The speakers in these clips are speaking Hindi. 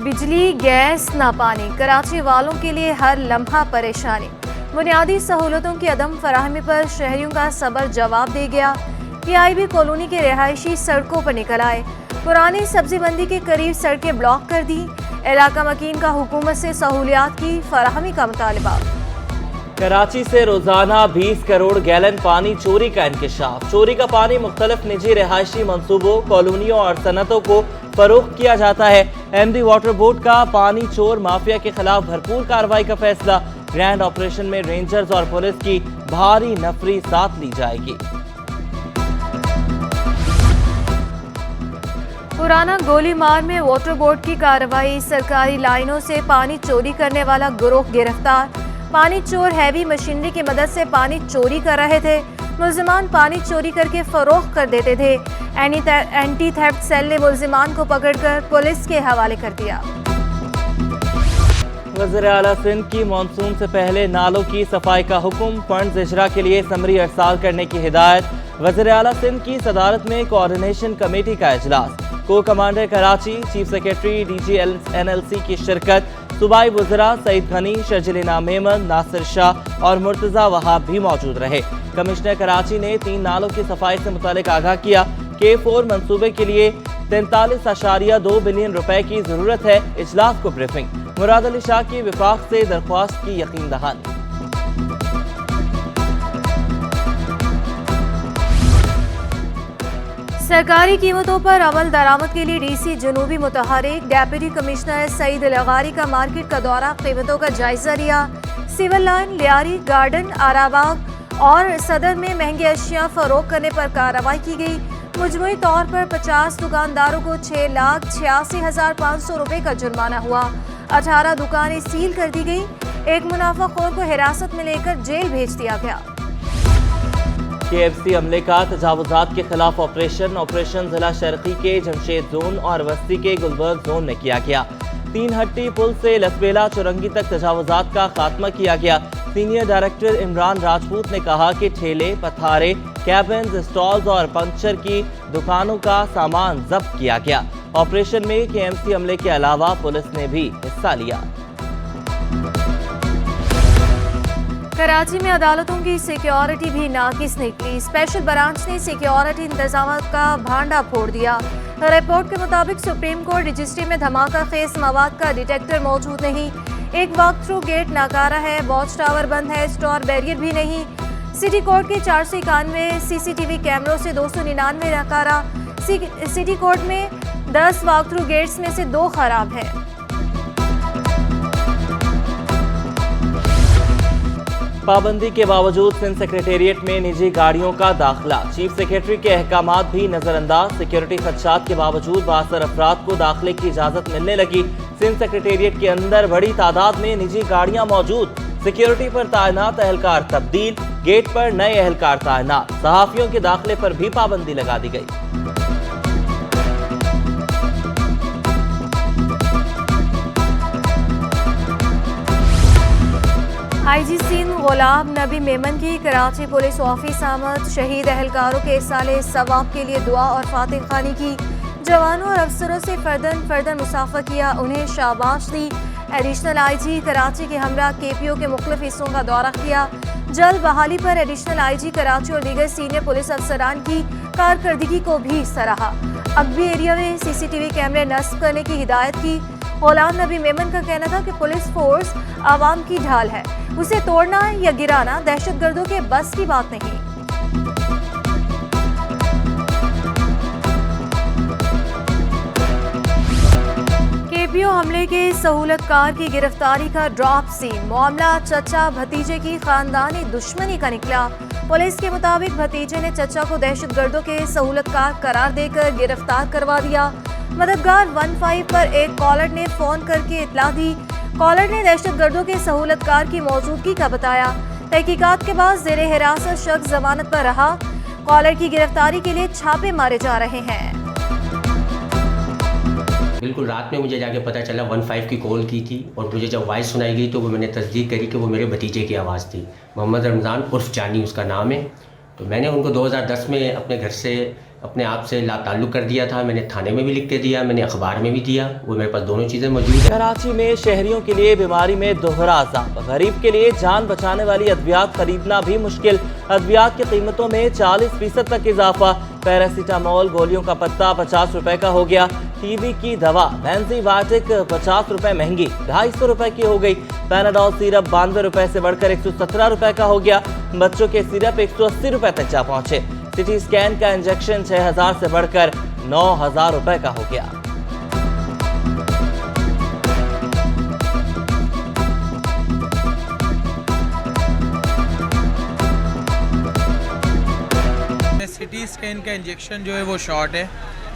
बिजली, गैस, ना पानी, कराची वालों के लिए हर लम्हा परेशानी। बुनियादी सहूलतों की अदम फराहमी पर शहरियों का सब्र जवाब दे गया। PIB कॉलोनी के रिहायशी सड़कों पर निकल आए। पुरानी सब्जी मंडी के करीब सड़कें ब्लॉक कर दी। इलाका मकीन का हुकूमत से सहूलियात की फराहमी का मुतालबा। कराची से रोजाना 20 करोड़ गैलन पानी चोरी का इंकशाफ। चोरी का पानी मुख्तलिफ निजी रिहायशी मंसूबों, कॉलोनियों और सनतों को फरोख्त किया जाता है। MD वाटर बोर्ड का पानी चोर माफिया के खिलाफ भरपूर कार्रवाई का फैसला। ग्रैंड ऑपरेशन में रेंजर्स और पुलिस की भारी नफरी साथ ली जाएगी। पुराना गोलीमार में वाटर बोर्ड की कार्रवाई। सरकारी लाइनों से पानी चोरी करने वाला गिरोह गिरफ्तार। पानी चोर हैवी मशीनरी की मदद से पानी चोरी कर रहे थे। मुल्जिमान पानी चोरी करके फरोख्त कर देते थे। एंटी थेफ्ट सेल ने मुल्जिमान को पकड़कर पुलिस के हवाले कर दिया। वज़ीर आला सिंध की मानसून से पहले नालों की सफाई का हुक्म। फंड्स इजरा के लिए समरी अरसाल करने की हिदायत। वज़ीर आला सिंध की सदारत में कोऑर्डिनेशन कमेटी का इजलास। को commander Karachi, chief secretary DG NLC की शिरकत। सूबाई वज़रा सईद गनी, शर्जिल इनाम मेमन, नासिर शाह और मुर्तज़ा वहाब भी मौजूद रहे। कमिश्नर कराची ने 3 नालों की सफाई से मुतालिक आगाह किया। K4 मंसूबे के लिए 43.2 बिलियन रुपए की जरूरत है। इजलास को ब्रीफिंग। मुराद अली शाह की विफाक से दरख्वास्त की यकीन दहानी। सरकारी कीमतों पर अमल दरामद के लिए DC जनूबी मुतहरिक। डेप्यूटी कमिश्नर सईद लगारी का मार्केट का दौरा, कीमतों का जायजा लिया। सिविल लाइन, लियारी गार्डन, आराबाग और सदर में महंगी अशिया फरोख्त करने पर कार्रवाई की गई। मुजमुई तौर पर 50 दुकानदारों को 6,86,500 रुपए का जुर्माना हुआ। 18 दुकानें सील कर दी गई। एक मुनाफाखोर को हिरासत में लेकर जेल भेज दिया गया। KFC हमले का तजावुजात के खिलाफ ऑपरेशन जिला शर्की के जमशेद जोन और वस्ती के गुलबर्ग जोन में किया गया। 3 हट्टी पुल से लसबेला चुरंगी तक तजावुजात का खात्मा किया गया। सीनियर डायरेक्टर इमरान राजपूत ने कहा कि ठेले, पथारे, कैबिन्स, स्टॉल्स और पंक्चर की दुकानों का सामान जब्त किया गया। ऑपरेशन में KMC हमले के अलावा पुलिस ने भी हिस्सा लिया। कराची में अदालतों की सिक्योरिटी भी नाकिस निकली। स्पेशल ब्रांच ने सिक्योरिटी इंतजाम का भांडा फोड़ दिया। रिपोर्ट के मुताबिक सुप्रीम कोर्ट रजिस्ट्री में धमाका खेज मवाद का डिटेक्टर मौजूद नहीं। एक वॉक थ्रू गेट नाकारा है। वॉच टावर बंद है। स्टोर बैरियर भी नहीं। सिटी कोर्ट के 491 CCTV कैमरों से 299 नाकारा। सिटी कोर्ट में 10 वॉक थ्रू गेट्स में से 2 खराब है। पाबंदी के बावजूद सिंध सेक्रेटेरिएट में निजी गाड़ियों का दाखिला। चीफ सेक्रेटरी के अहकामात भी नजरअंदाज। सिक्योरिटी खदशात के बावजूद बासर अफराद को दाखिले की इजाजत मिलने लगी। सिंध सेक्रेटेरिएट के अंदर बड़ी तादाद में निजी गाड़ियां मौजूद। सिक्योरिटी पर तैनात एहलकार तब्दील। गेट पर नए एहलकार तैनात। सहाफियों के दाखिले पर भी पाबंदी लगा दी गई। IG सिंध गुलाम नबी मेमन की कराची पुलिस ऑफिस आमद। शहीद एहलकारों के साले सवाब के लिए दुआ और फातिह खानी की। जवानों और अफसरों से फर्दन मुसाफा किया, उन्हें शाबाश दी। एडिशनल IG कराची के हमरा KPO के मुख्तलिफ हिस्सों का दौरा किया। जल्द बहाली पर एडिशनल IG कराची और दीगर सीनियर पुलिस अफसरान की कारकर्दगी को भी सराहा। अगबी एरिया में CCTV कैमरे नस्ब करने की हिदायत की। गुलाम नबी मेमन का कहना था कि पुलिस फोर्स आवाम की ढाल है, उसे तोड़ना या गिराना दहशतगर्दों के बस की बात नहीं। KPO हमले के सहूलतकार की गिरफ्तारी का ड्रॉप सीन। मामला चचा भतीजे की खानदानी दुश्मनी का निकला। पुलिस के मुताबिक भतीजे ने चचा को दहशतगर्दों के सहूलतकार करार देकर गिरफ्तार करवा दिया। मददगार 15 पर एक कॉलर ने फोन करके इतला दी। कॉलर ने दहशतगर्दों के सहूलतकार की मौजूदगी का बताया। तहकीकात के बाद ज़ेरे हिरासत शख्स जमानत पर रहा। कॉलर की गिरफ्तारी के लिए छापे मारे जा रहे हैं। बिल्कुल रात में मुझे जाके पता चला 15 की कॉल की थी और मुझे जब वॉइस सुनाई गई तो वो मैंने तस्दीक करी कि वो मेरे भतीजे की आवाज़ थी। मोहम्मद रमज़ान उर्फ जानी उसका नाम है। तो मैंने उनको 2010 में अपने घर से अपने आप से लाताल्लुक़ कर दिया था। मैंने थाने में भी लिख के दिया, मैंने अखबार में भी दिया, वो मेरे पास दोनों चीज़ें मौजूद हैं। कराची में शहरियों के लिए बीमारी में दोहरा अज़ाब, गरीब के लिए जान बचाने वाली अद्वियात खरीदना भी मुश्किल। अद्वियात की कीमतों में 40% तक इजाफा। पैरासीटामोल गोलियों का पत्ता 50 रुपए का हो गया। टीबी की दवा एंटीबायोटिक 50 रुपए महंगी, 250 रुपए की हो गई। पैनाडोल सिरप 92 रुपए से बढ़कर 117 रुपए का हो गया। बच्चों के सिरप 180 रुपए तक जा पहुंचे। सिटी स्कैन का इंजेक्शन 6000 से बढ़कर 9000 रुपए का हो गया। सिटी स्कैन का इंजेक्शन जो है वो शॉर्ट है,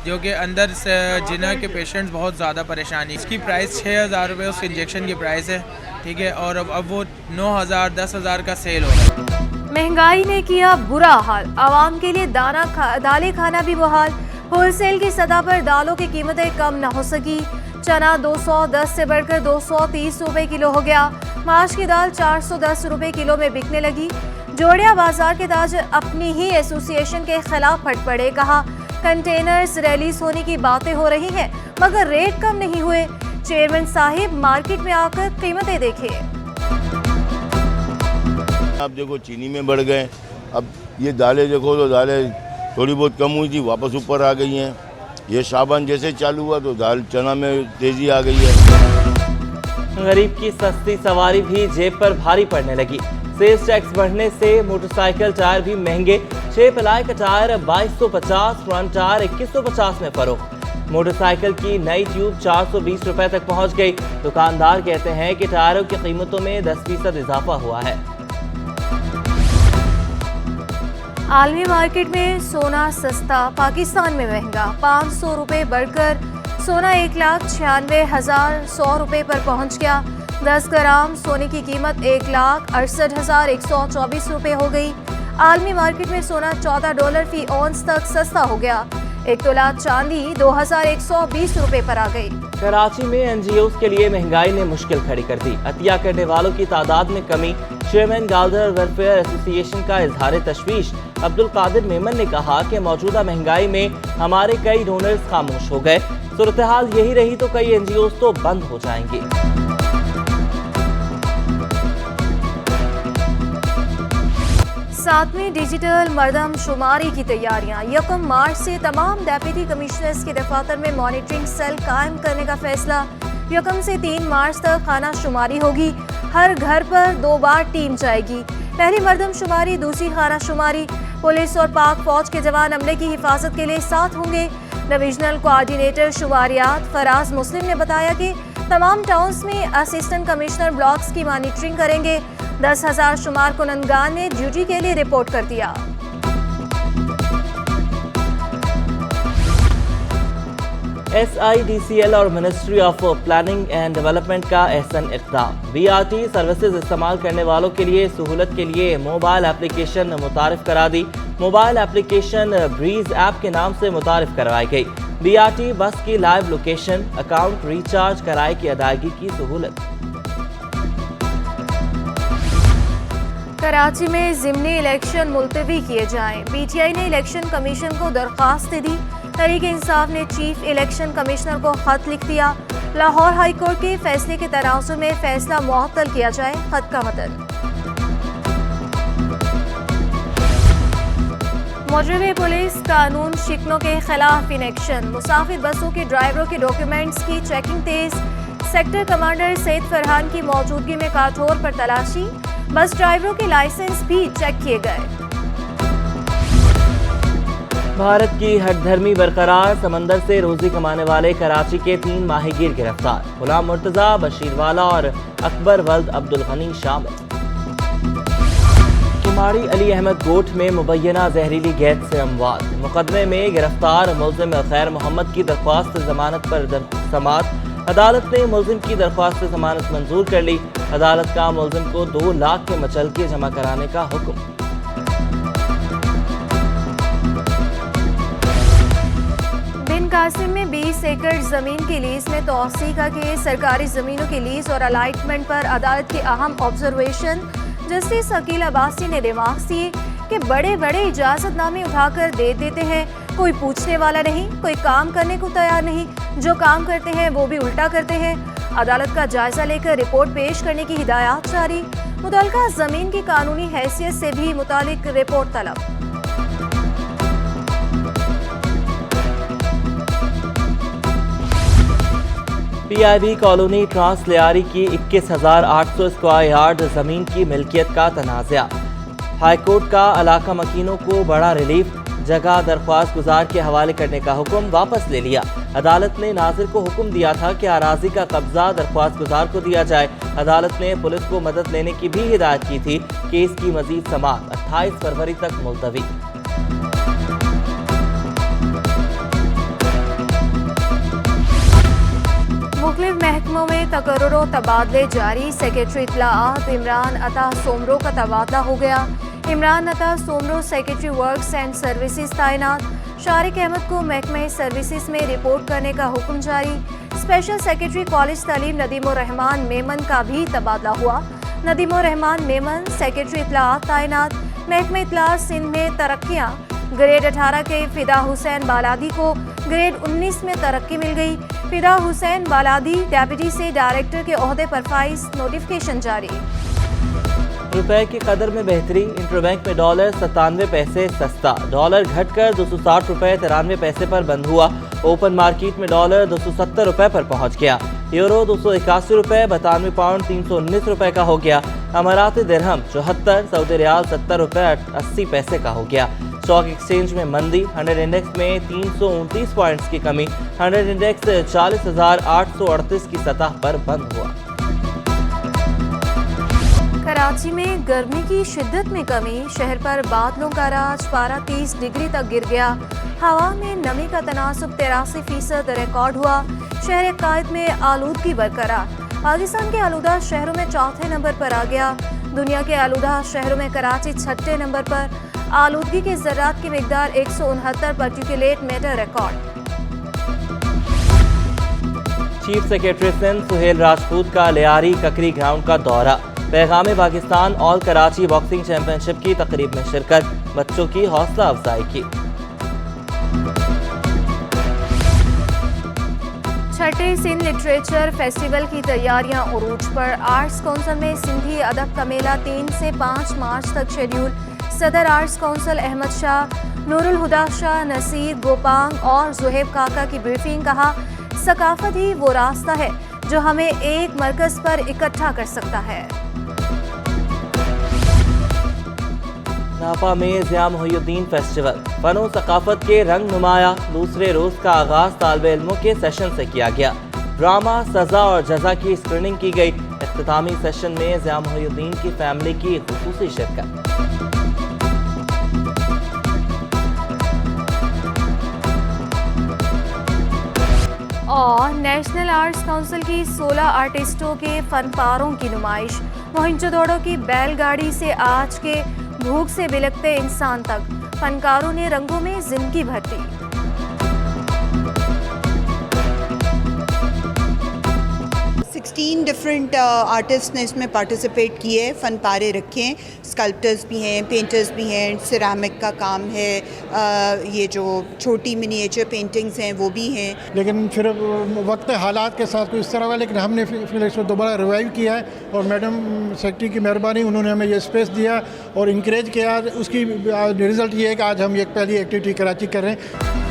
जो कि अंदर से जिना के पेशेंट्स बहुत ज़्यादा परेशानी। इसकी प्राइस 6000 रुपये उस इंजेक्शन की प्राइस है, ठीक है, और अब वो 9000 10,000 का सेल हो रहा है। महंगाई ने किया बुरा हाल, आवाम के लिए दालें खाना भी मुहाल। होलसेल की सतह पर दालों की कीमतें कम न हो सकी। चना 210 से बढ़कर 230 रुपए किलो हो गया। माश की दाल 410 रुपए किलो में बिकने लगी। जोड़िया बाजार के ताजर अपनी ही एसोसिएशन के खिलाफ फट पड़े। कहा कंटेनर्स रिलीज होने की बातें हो रही हैं मगर रेट कम नहीं हुए। चेयरमैन साहिब मार्केट में आकर कीमतें देखिए। आप देखो चीनी में बढ़ गए, अब ये दालें देखो तो दालें थोड़ी बहुत कम हुई थी, वापस ऊपर आ गई हैं। ये सावन जैसे चालू हुआ तो दाल चना में तेजी आ गई है। गरीब की सस्ती सवारी भी जेब पर भारी पड़ने लगी। सेल्स टैक्स बढ़ने से मोटरसाइकिल टायर भी महंगे। 6 प्लाई का टायर 2250, फ्रंट टायर 2150 में फरोख्त। मोटरसाइकिल की नई ट्यूब 420 रुपए तक पहुंच गई। दुकानदार कहते हैं कि टायरों की कीमतों में 10% इजाफा हुआ है। आलमी मार्केट में सोना सस्ता, पाकिस्तान में महंगा। 500 रुपए बढ़कर सोना 1,96,100 रुपए पर पहुंच गया। 10 ग्राम सोने की कीमत 1,68,124 रुपए हो गई। आलमी मार्केट में सोना $14 फी औंस तक सस्ता हो गया। 1 तोला चांदी 2,120 रुपए पर आ गई। कराची में एनजीओज के लिए महंगाई ने मुश्किल खड़ी कर दी। अतिया करने वालों की तादाद में कमी। चेयरमैन गार्डर वेलफेयर एसोसिएशन का इजहार तशवीश। अब्दुल कादिर मेमन ने कहा कि मौजूदा महंगाई में हमारे कई डोनर्स खामोश हो गए। सूरत हाल यही रही तो कई एनजीओज तो बंद हो जाएंगे। 7वीं डिजिटल मरदमशुमारी की तैयारियां। 1 मार्च से तमाम डेप्यूटी कमिश्नर्स के दफातर में मॉनिटरिंग सेल कायम करने का फैसला। 1 से 3 मार्च तक खाना शुमारी होगी। हर घर पर 2 बार टीम जाएगी। पहली मरदमशुमारी, दूसरी खाना शुमारी। पुलिस और पाक फौज के जवान अमले की हिफाजत के लिए साथ होंगे। डिविजनल कोऑर्डिनेटर शुमारियात फराज मुस्लिम ने बताया कि तमाम टाउन्स में असिस्टेंट कमिश्नर ब्लॉक्स की मॉनिटरिंग करेंगे। 10,000 शुमार कुनंदगान ने ड्यूटी के लिए रिपोर्ट कर दिया। SIDCL और ministry of planning and development का एहसन इक़दाम। BRT सर्विसेज इस्तेमाल करने वालों के लिए सहूलत के लिए मोबाइल एप्लीकेशन मुतारिफ करा दी। मोबाइल एप्लीकेशन ब्रीज ऐप के नाम से मुतारिफ करवाई गई। BRT बस की लाइव लोकेशन, अकाउंट, रिचार्ज, किराए की अदायगी की सहूलत। कराची में ज़िमनी इलेक्शन मुलतवी किए जाएं। PTI ने इलेक्शन कमीशन को दरख्वास्त दी। तहरीक इंसाफ ने चीफ इलेक्शन कमिश्नर को खत लिख दिया। लाहौर हाई कोर्ट के फैसले के तनाजुर में फैसला मुअत्तल किया जाए। खत का मतन। मोटरवे पुलिस कानून शिकनों के खिलाफ इन एक्शन। मुसाफिर बसों के ड्राइवरों के डॉक्यूमेंट्स की चेकिंग तेज। सेक्टर कमांडर सैयद फरहान की मौजूदगी में काठोर पर तलाशी। बस ड्राइवरों के लाइसेंस भी चेक किए गए। भारत की हठधर्मी बरकरार। समंदर से रोजी कमाने वाले कराची के 3 माहीगीर गिरफ्तार। गुलाम मुर्तजा, बशीर वाला और अकबर वल्द अब्दुल गनी शामिल। किमाड़ी अली अहमद गोठ में मुबैना जहरीली गैस से अमवात। मुकदमे में गिरफ्तार मुलजिम खैर मोहम्मद की दरख्वास्त जमानत पर समात। अदालत ने मुलजिम की दरख्वास्त जमानत मंजूर कर ली। अदालत का मुलजिम को 2 लाख के मचलके जमा कराने का हुक्म। बिन कासिम में 20 एकड़ जमीन की लीज में तोसी का केस। सरकारी जमीनों की लीज और अलाइटमेंट पर अदालत की अहम ऑब्जर्वेशन। जस्टिस अकील अब्बासी ने रिमार्क्स दिए कि बड़े बड़े इजाजतनामे उठाकर दे देते हैं, कोई पूछने वाला नहीं, कोई काम करने को तैयार नहीं। जो काम करते हैं वो भी उल्टा करते हैं। अदालत का जायजा लेकर रिपोर्ट पेश करने की हिदायत जारी। मुतल्लिका जमीन की कानूनी हैसियत से भी मुतालिक रिपोर्ट तलब। पीआईबी कॉलोनी ट्रांसलियारी की 21,800 स्क्वायर यार्ड जमीन की मिल्कियत का तनाज़ा। हाईकोर्ट का इलाका मकीनों को बड़ा रिलीफ, जगह दरख्वास्त गुजार के हवाले करने का हुक्म वापस ले लिया। अदालत ने नाजिर को हुक्म दिया था कि अराजी का कब्जा दरख्वास्त गुजार को दिया जाए। अदालत ने पुलिस को मदद लेने की भी हिदायत की थी। केस की मजीद समाअत 28 फरवरी तक मुलतवी। मुख्तलिफ महकमों में तकर्रुर तबादले जारी। सेक्रेटरी इत्तलाआत इमरान अता सोमरो का तबादला हो गया। इमरान अता Soomro secretary works and services तैनात। शारिक अहमद को महकमे सर्विसेज में रिपोर्ट करने का हुक्म जारी। स्पेशल सेक्रेटरी कॉलेज तालीम नदीमुर रहमान मेमन का भी तबादला हुआ। नदीमुर रहमान मेमन सेक्रेटरी इत्तलाआत तैनात। महकमे इत्तलाआत सिंध में तरक्कियाँ। ग्रेड 18 के फिदा हुसैन बालादी को ग्रेड 19 में तरक्की मिल गई। फिदा हुसैन बालादी डेप्यूटी से डायरेक्टर के ओहदे पर फाइज नोटिफिकेशन जारी। रुपए की कदर में बेहतरी। इंटरबैंक में डॉलर 97 पैसे सस्ता। डॉलर घटकर 260 रुपए 93 पैसे पर बंद हुआ। ओपन मार्केट में डॉलर 270 रुपए पर पहुंच गया। यूरो 281 रुपए, 92 पाउंड 319 रुपए का हो गया। अमाराती दिरहम 74, सऊदी रियाल 70 रुपए 80 पैसे का हो गया। स्टॉक एक्सचेंज में मंदी। 100 इंडेक्स में 329 पॉइंट्स की कमी। 100 इंडेक्स 40,838 की सतह पर बंद हुआ। कराची में गर्मी की शिद्दत में कमी। शहर पर बादलों का राज। पारा 30 डिग्री तक गिर गया। हवा में नमी का तनासुब 83% रिकॉर्ड हुआ। शहर कायद में आलूदगी बरकरार। पाकिस्तान के आलूदा शहरों में चौथे नंबर पर आ गया। दुनिया के आलूदा शहरों में कराची 6ठे नंबर पर। आलूदगी के ज़रात की मिकदार 169 particulate matter record. Chief secretary Sindh Suhail Rajput का लियारी ककरी ग्राउंड का दौरा। पैगाम Pakistan all Karachi boxing championship की तकरीब में शिरकत। बच्चों की हौसला अफजाई की। छठे सिंध लिटरेचर फेस्टिवल की तैयारियां उरूज पर। आर्ट्स काउंसिल में सिंधी अदब का मेला 3 से 5 मार्च तक शेड्यूल। सदर आर्ट्स काउंसिल अहमद शाह, नूरुल हुदा शाह, नसीर गोपांग और जुहेब काका की ब्रीफिंग। कहा, सकाफत ही वो रास्ता है जो हमें एक मरकज पर इकट्ठा कर सकता है। नापा में ज़िया मोहिउद्दीन फेस्टिवल। फनो सकाफत के रंग नुमाया। दूसरे रोज का आगाज तालिबे इल्मों के सेशन से किया गया। ड्रामा सजा और जजा की स्क्रीनिंग की गई। इख्तितामी सेशन में ज़िया मोहिउद्दीन की फैमिली की खुसूसी शिरकत। और नेशनल आर्ट्स काउंसिल की 16 आर्टिस्टों के फनपारों की नुमाइश। मोहिंजोदड़ो की बैलगाड़ी से आज के भूख से बिलखते इंसान तक फनकारों ने रंगों में जिंदगी भर दी। 16 डिफरेंट आर्टिस्ट ने इसमें पार्टिसिपेट किए, फ़न पारे रखे हैं। स्कल्प्टर्स भी हैं, पेंटर्स भी हैं, सिरामिक का काम है, ये जो छोटी मिनिएचर पेंटिंग्स हैं वो भी हैं। लेकिन फिर वक्त हालात के साथ कुछ इस तरह हुआ, लेकिन हमने फिर इसको दोबारा रिवाइव किया है और मैडम सेक्रेटरी की मेहरबानी, उन्होंने हमें ये स्पेस दिया और इंकरेज किया। उसकी रिज़ल्ट ये है कि आज हम एक पहली एक्टिविटी कराची कर रहे हैं।